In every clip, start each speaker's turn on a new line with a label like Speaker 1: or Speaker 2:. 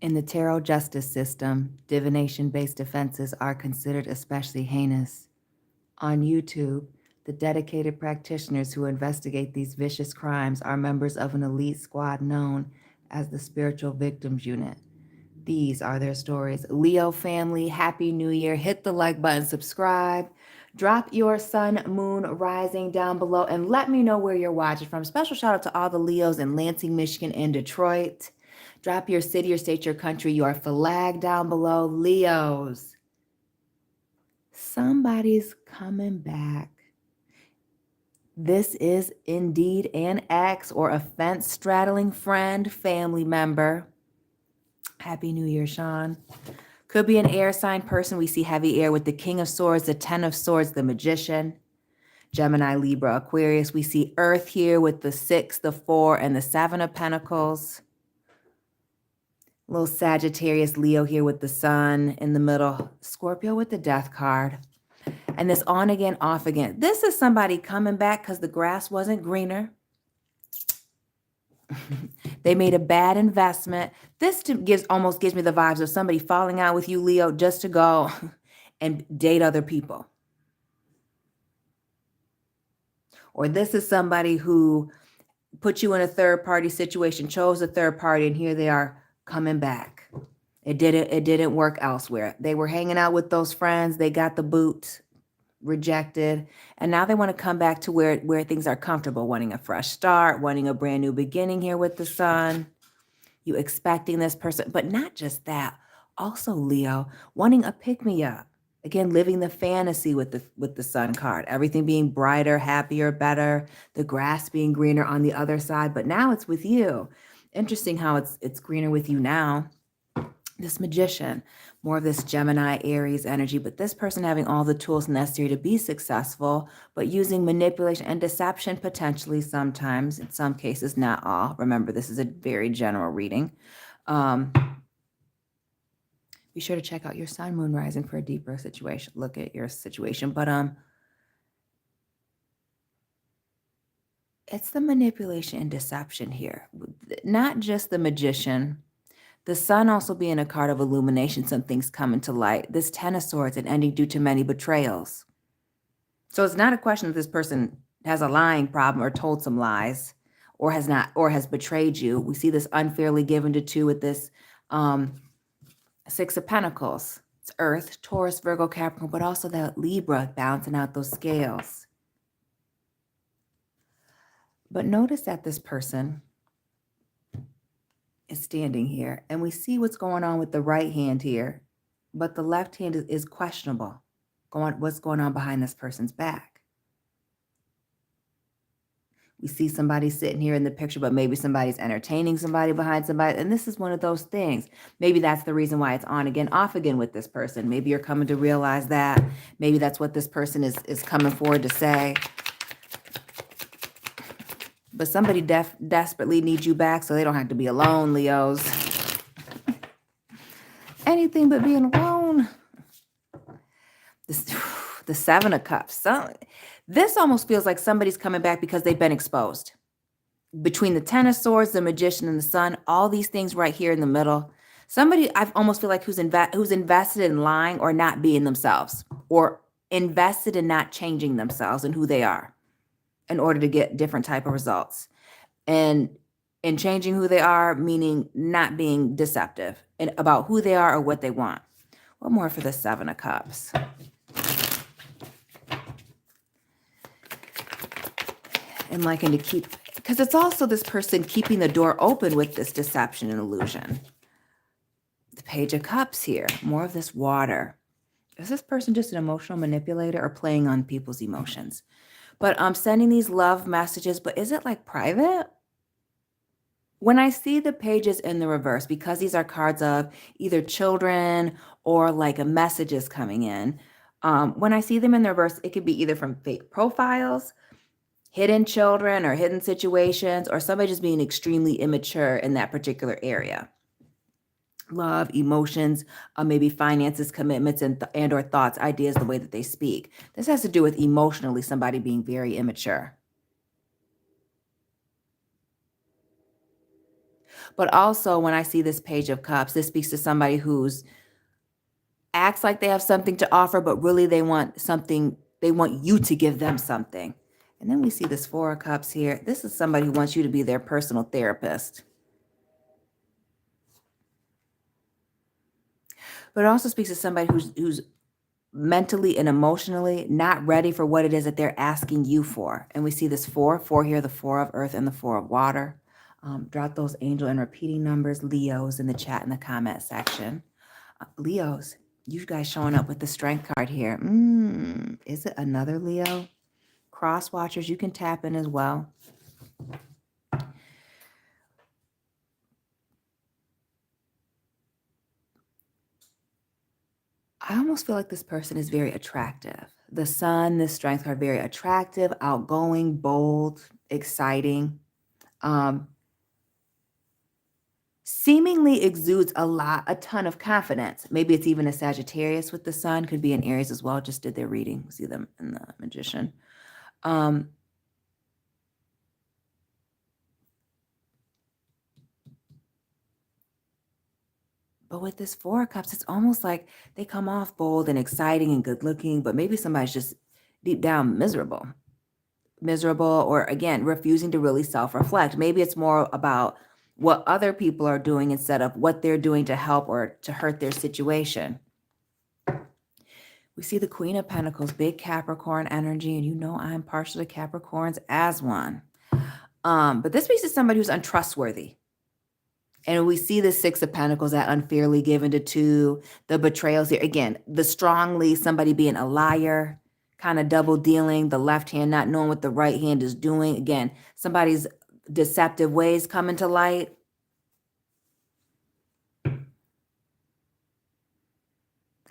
Speaker 1: In the tarot justice system, divination-based offenses are considered especially heinous. On YouTube, the dedicated practitioners who investigate these vicious crimes are members of an elite squad known as the Spiritual Victims Unit. These are their stories. Leo family, Happy New Year. Hit the like button, subscribe. Drop your sun, moon, rising down below, and let me know where you're watching from. Special shout out to all the Leos in Lansing, Michigan, and Detroit. Drop your city, your state, your country, your flag down below. Leos, somebody's coming back. This is indeed an ex or offense straddling friend, family member. Happy New Year, Sean. Could be an air sign person. We see heavy air with the King of Swords, the Ten of Swords, the Magician. Gemini, Libra, Aquarius. We see Earth here with the 6, the 4, and the 7 of Pentacles. Little Sagittarius, Leo here with the Sun in the middle. Scorpio with the Death card. And this on again, off again. This is somebody coming back because the grass wasn't greener. They made a bad investment. This almost gives me the vibes of somebody falling out with you, Leo, just to go and date other people. Or this is somebody who put you in a third-party situation, chose a third party, and here they are coming back. It didn't work elsewhere. They were hanging out with those friends. They got the boot, rejected, and now they want to come back to where things are comfortable, wanting a fresh start, wanting a brand new beginning here with the Sun. You expecting this person, but not just that. Also, Leo, wanting a pick-me-up. Again, living the fantasy with the Sun card. Everything being brighter, happier, better. The grass being greener on the other side, but now it's with you. Interesting how it's greener with you now. This Magician, more of this Gemini, Aries energy, but this person having all the tools necessary to be successful, but using manipulation and deception potentially sometimes, in some cases, not all. Remember, this is a very general reading. Be sure to check out your Sun, Moon, Rising for a deeper situation. Look at your situation, but it's the manipulation and deception here, not just the Magician. The Sun also being a card of illumination, some things coming to light. This Ten of Swords, an ending due to many betrayals. So it's not a question that this person has a lying problem or told some lies or has betrayed you. We see this unfairly given to two with this 6 of Pentacles. It's Earth, Taurus, Virgo, Capricorn, but also that Libra balancing out those scales. But notice that this person is standing here, and we see what's going on with the right hand here, but the left hand is questionable. What's going on behind this person's back? We see somebody sitting here in the picture, but maybe somebody's entertaining somebody behind somebody, and this is one of those things. Maybe that's the reason why it's on again, off again with this person. Maybe you're coming to realize that. Maybe that's what this person is coming forward to say. But somebody desperately needs you back so they don't have to be alone, Leos. Anything but being alone. The 7 of Cups. This almost feels like somebody's coming back because they've been exposed. Between the Ten of Swords, the Magician, and the Sun, all these things right here in the middle. Somebody, I almost feel like who's invested in lying or not being themselves, or invested in not changing themselves and who they are, in order to get different type of results. And in changing who they are, meaning not being deceptive and about who they are or what they want. What more for the 7 of Cups? And liking to keep, because it's also this person keeping the door open with this deception and illusion. The Page of Cups here, more of this water. Is this person just an emotional manipulator or playing on people's emotions? But I'm sending these love messages, but is it like private? When I see the pages in the reverse, because these are cards of either children or like a messages coming in, when I see them in the reverse, it could be either from fake profiles, hidden children or hidden situations, or somebody just being extremely immature in that particular area. Love, emotions, maybe finances, commitments, and or thoughts, ideas, the way that they speak. This has to do with emotionally somebody being very immature. But also when I see this Page of Cups, this speaks to somebody who's acts like they have something to offer, but really they want something, they want you to give them something. And then we see this Four of Cups here. This is somebody who wants you to be their personal therapist. But it also speaks to somebody who's mentally and emotionally not ready for what it is that they're asking you for. And we see this four here, the Four of Earth and the Four of Water. Drop those angel and repeating numbers, Leos, in the chat in the comment section. Leos, you guys showing up with the Strength card here. Is it another Leo? Cross watchers, you can tap in as well. I almost feel like this person is very attractive. The Sun, this Strength card, very attractive, outgoing, bold, exciting. Seemingly exudes a ton of confidence. Maybe it's even a Sagittarius with the Sun. Could be an Aries as well. Just did their reading. See them in the Magician. But with this Four of Cups, it's almost like they come off bold and exciting and good looking, but maybe somebody's just deep down miserable, or again, refusing to really self-reflect. Maybe it's more about what other people are doing instead of what they're doing to help or to hurt their situation. We see the Queen of Pentacles, big Capricorn energy, and you know I'm partial to Capricorns as one. But this speaks to somebody who's untrustworthy. And we see the Six of Pentacles, that unfairly given to two, the betrayals here. Again, the strongly, somebody being a liar, kind of double dealing, the left hand not knowing what the right hand is doing. Again, somebody's deceptive ways coming to light.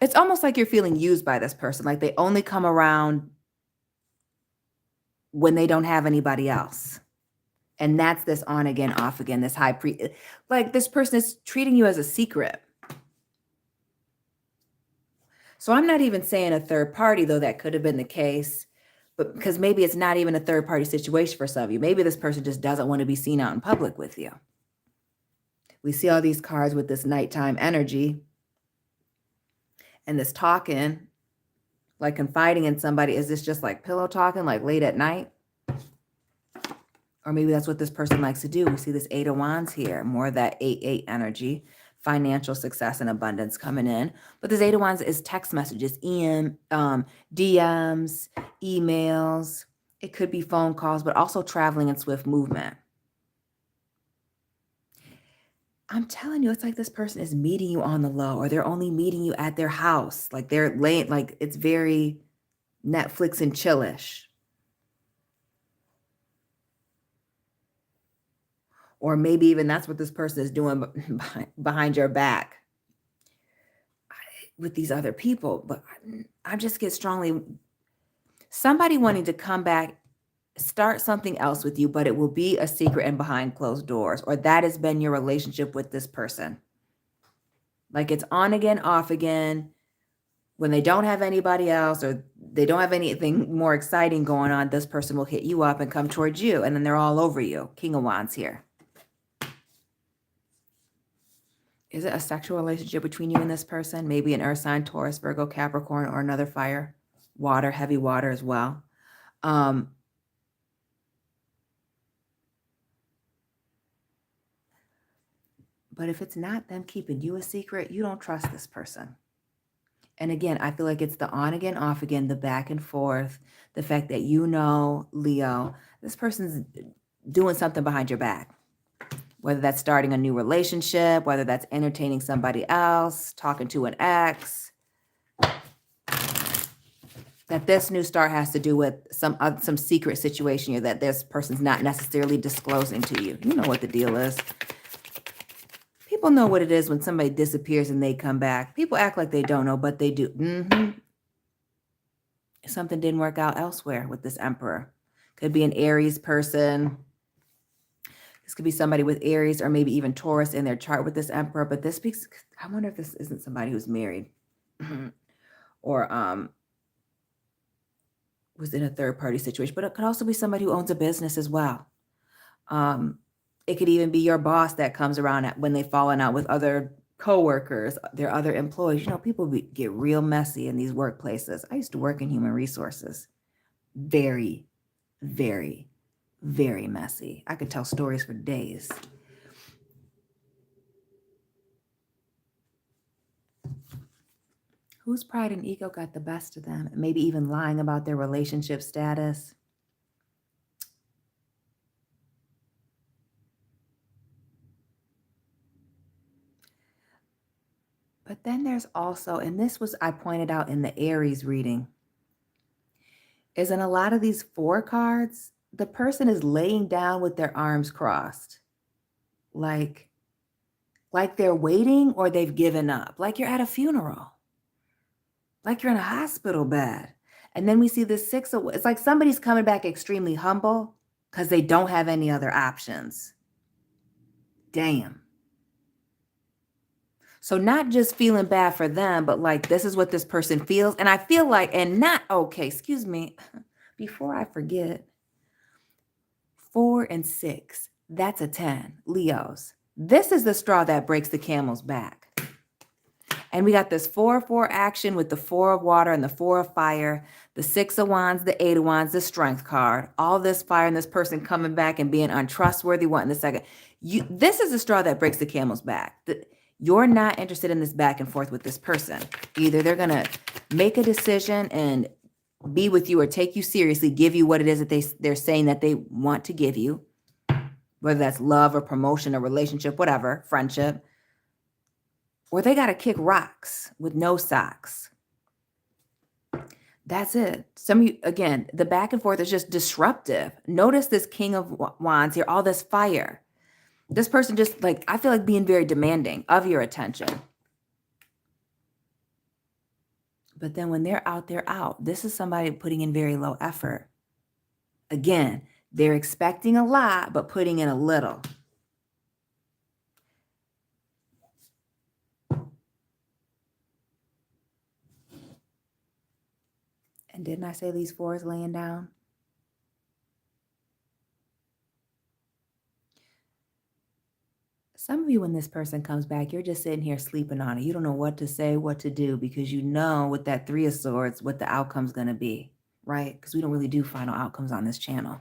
Speaker 1: It's almost like you're feeling used by this person. Like they only come around when they don't have anybody else. And that's this on again, off again, this like this person is treating you as a secret. So I'm not even saying a third party, though that could have been the case, but because maybe it's not even a third party situation for some of you. Maybe this person just doesn't want to be seen out in public with you. We see all these cards with this nighttime energy and this talking, like confiding in somebody. Is this just like pillow talking, like late at night? Or maybe that's what this person likes to do. We see this Eight of Wands here, more of that 8-8 energy, financial success and abundance coming in. But this Eight of Wands is text messages, DMs, emails. It could be phone calls, but also traveling and swift movement. I'm telling you, it's like this person is meeting you on the low, or they're only meeting you at their house. Like they're late, like it's very Netflix and chillish. Or maybe even that's what this person is doing behind your back with these other people. But I just get strongly, somebody wanting to come back, start something else with you, but it will be a secret and behind closed doors, or that has been your relationship with this person. Like it's on again, off again. When they don't have anybody else or they don't have anything more exciting going on, this person will hit you up and come towards you, and then they're all over you. King of Wands here. Is it a sexual relationship between you and this person? Maybe an earth sign, Taurus, Virgo, Capricorn, or another fire, water, heavy water as well. But if it's not them keeping you a secret, you don't trust this person. And again, I feel like it's the on again, off again, the back and forth, the fact that you know, Leo, this person's doing something behind your back. Whether that's starting a new relationship, whether that's entertaining somebody else, talking to an ex. That this new start has to do with some secret situation here that this person's not necessarily disclosing to you. You know what the deal is. People know what it is when somebody disappears and they come back. People act like they don't know, but they do. Something didn't work out elsewhere with this Emperor. Could be an Aries person. This could be somebody with Aries or maybe even Taurus in their chart with this Emperor. But this speaks, I wonder if this isn't somebody who's married or was in a third party situation. But it could also be somebody who owns a business as well. It could even be your boss that comes around when they've fallen out with other coworkers, their other employees. You know, people get real messy in these workplaces. I used to work in human resources. Very, very, very messy. I could tell stories for days. Whose pride and ego got the best of them? Maybe even lying about their relationship status. But then there's also, and this was, I pointed out in the Aries reading, is in a lot of these 4 cards, the person is laying down with their arms crossed. Like they're waiting or they've given up. Like you're at a funeral. Like you're in a hospital bed. And then we see this 6 of, it's like somebody's coming back extremely humble because they don't have any other options. Damn. So not just feeling bad for them, but like this is what this person feels. And I feel like, and not, okay, excuse me, before I forget, 4 and 6, that's a 10, Leos. This is the straw that breaks the camel's back. And we got this 4-4 action with the 4 of water and the 4 of fire, the 6 of wands, the 8 of wands, the strength card, all this fire and this person coming back and being untrustworthy, wanting the second. This is the straw that breaks the camel's back. You're not interested in this back and forth with this person. Either they're going to make a decision and be with you or take you seriously, give you what it is that they're saying that they want to give you, whether that's love or promotion or relationship, whatever, friendship, or they got to kick rocks with no socks. That's it. Some of you, again, the back and forth is just disruptive. Notice this King of Wands here, all this fire. This person just like, I feel like being very demanding of your attention. But then when they're out, they're out. This is somebody putting in very low effort. Again, they're expecting a lot, but putting in a little. And didn't I say these 4s laying down? Some of you, when this person comes back, you're just sitting here sleeping on it. You don't know what to say, what to do, because you know with that 3 of swords, what the outcome's going to be, right? Because we don't really do final outcomes on this channel.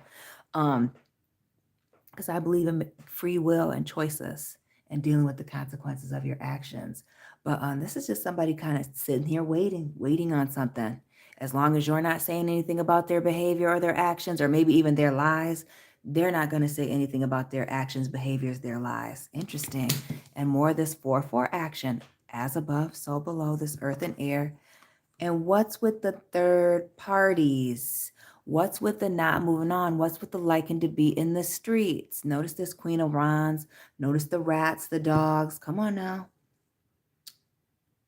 Speaker 1: Because I believe in free will and choices and dealing with the consequences of your actions. But this is just somebody kind of sitting here waiting on something. As long as you're not saying anything about their behavior or their actions, or maybe even their lies, they're not going to say anything about their actions, behaviors, their lies. Interesting. And more of this 4-4 action, as above, so below, this earth and air. And what's with the third parties? What's with the not moving on? What's with the liking to be in the streets? Notice this Queen of Wands. Notice the rats, the dogs. Come on now.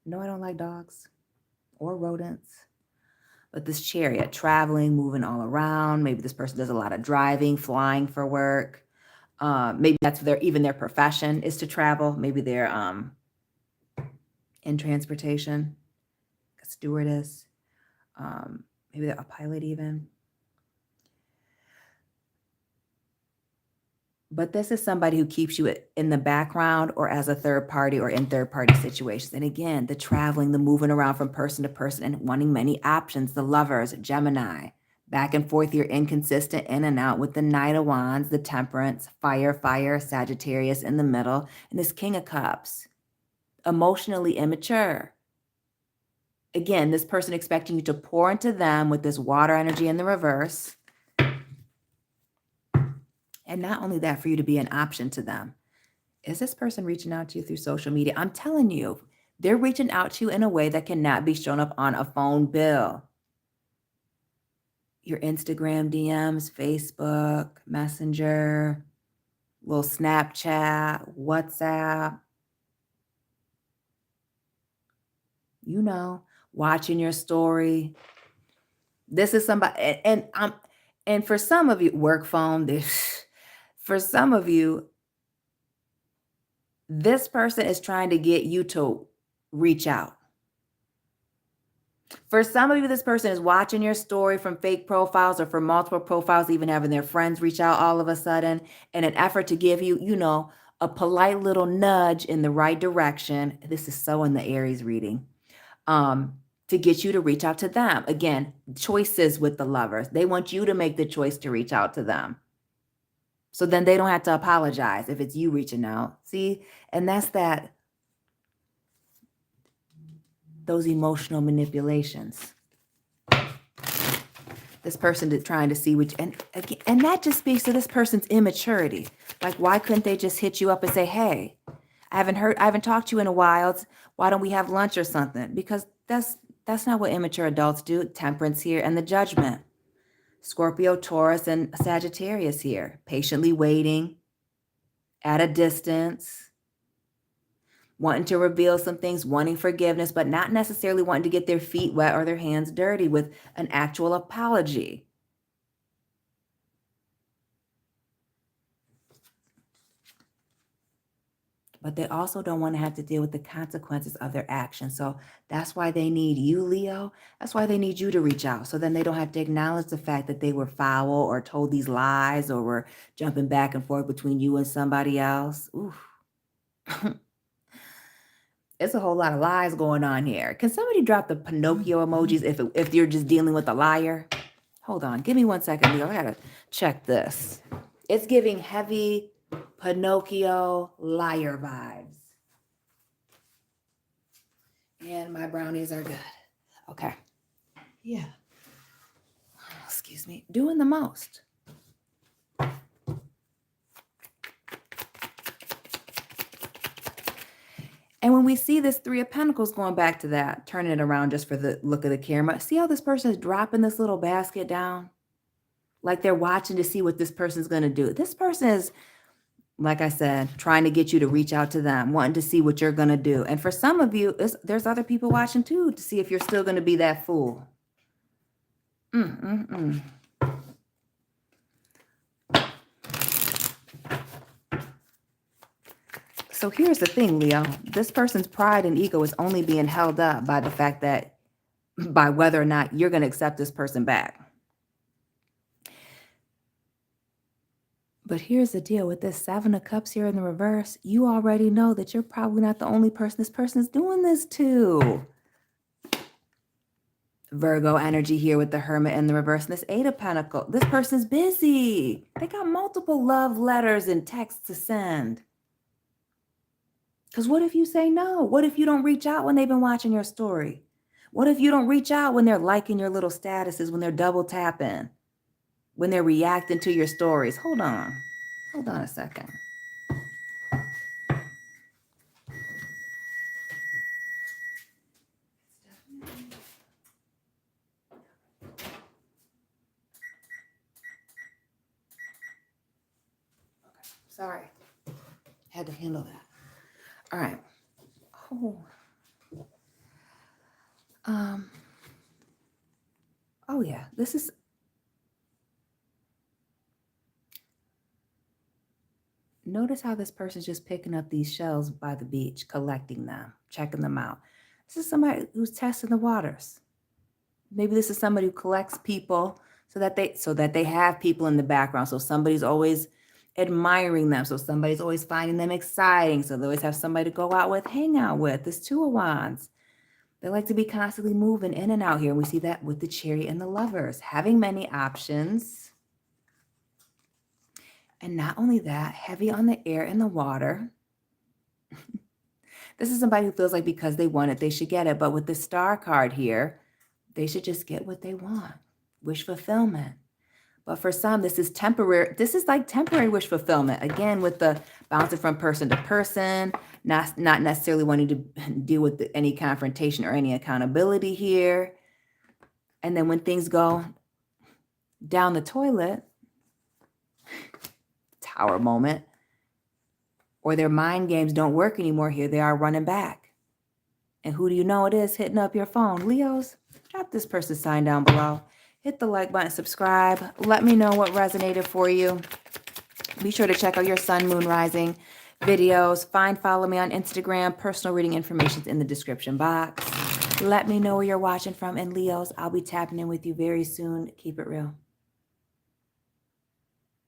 Speaker 1: No, I don't like dogs or rodents. But this Chariot, traveling, moving all around. Maybe this person does a lot of driving, flying for work. Maybe that's even their profession is to travel. Maybe they're in transportation, a stewardess. Maybe they're a pilot even. But this is somebody who keeps you in the background or as a third party or in third party situations. And again, the traveling, the moving around from person to person and wanting many options. The Lovers, Gemini, back and forth, you're inconsistent in and out with the Knight of Wands, the Temperance, fire, Sagittarius in the middle, and this King of Cups, emotionally immature. Again, this person expecting you to pour into them with this water energy in the reverse. And not only that, for you to be an option to them. Is this person reaching out to you through social media? I'm telling you, they're reaching out to you in a way that cannot be shown up on a phone bill. Your Instagram DMs, Facebook, Messenger, little Snapchat, WhatsApp. You know, watching your story. This is somebody, and for some of you, work phone, for some of you, this person is trying to get you to reach out. For some of you, this person is watching your story from fake profiles or from multiple profiles, even having their friends reach out all of a sudden in an effort to give you, you know, a polite little nudge in the right direction. This is so in the Aries reading. To get you to reach out to them. Again, choices with the Lovers. They want you to make the choice to reach out to them. So then they don't have to apologize if it's you reaching out. See? And that's those emotional manipulations. This person is trying to see which, and that just speaks to this person's immaturity. Like, why couldn't they just hit you up and say, hey, I haven't talked to you in a while. Why don't we have lunch or something? Because that's not what immature adults do. Temperance here and the Judgment. Scorpio, Taurus, and Sagittarius here. Patiently waiting at a distance. Wanting to reveal some things, wanting forgiveness, but not necessarily wanting to get their feet wet or their hands dirty with an actual apology. But they also don't want to have to deal with the consequences of their actions. So that's why they need you, Leo. That's why they need you to reach out. So then they don't have to acknowledge the fact that they were foul or told these lies or were jumping back and forth between you and somebody else. Ooh. It's a whole lot of lies going on here. Can somebody drop the Pinocchio emojis if you're just dealing with a liar? Hold on. Give me 1 second, Leo. I got to check this. It's giving heavy Pinocchio liar vibes. And my brownies are good. Okay. Yeah. Excuse me. Doing the most. And when we see this Three of Pentacles, going back to that, turning it around just for the look of the camera, see how this person is dropping this little basket down? Like they're watching to see what this person's going to do. This person is, like I said, trying to get you to reach out to them, wanting to see what you're going to do. And for some of you, there's other people watching too, to see if you're still going to be that fool. So here's the thing, Leo. This person's pride and ego is only being held up by the fact that, by whether or not you're going to accept this person back. But here's the deal with this Seven of Cups here in the reverse. You already know that you're probably not the only person this person is doing this to. Virgo energy here with the Hermit in the reverse. And this Eight of Pentacles. This person's busy. They got multiple love letters and texts to send. Because what if you say no? What if you don't reach out when they've been watching your story? What if you don't reach out when they're liking your little statuses, when they're double tapping, when they're reacting to your stories? Hold on a second. Okay, sorry. Had to handle that. All right. Oh yeah, this is, notice how this person's just picking up these shells by the beach, collecting them, checking them out. This is somebody who's testing the waters. Maybe this is somebody who collects people so that they have people in the background. So somebody's always admiring them. So somebody's always finding them exciting. So they always have somebody to go out with, hang out with. This Two of Wands. They like to be constantly moving in and out here. We see that with the Chariot and the Lovers, having many options. And not only that, heavy on the air and the water. This is somebody who feels like because they want it, they should get it. But with the Star card here, they should just get what they want. Wish fulfillment. But for some, this is temporary. This is like temporary wish fulfillment. Again, with the bouncing from person to person, not necessarily wanting to deal with any confrontation or any accountability here. And then when things go down the toilet, Tower moment, or their mind games don't work anymore, here they are running back. And who do you know it is hitting up your phone? Leos, drop this person's sign down below. Hit the like button, subscribe. Let me know what resonated for you. Be sure to check out your sun, moon, rising videos. Follow me on Instagram. Personal reading information is in the description box. Let me know where you're watching from. And Leos, I'll be tapping in with you very soon. Keep it real.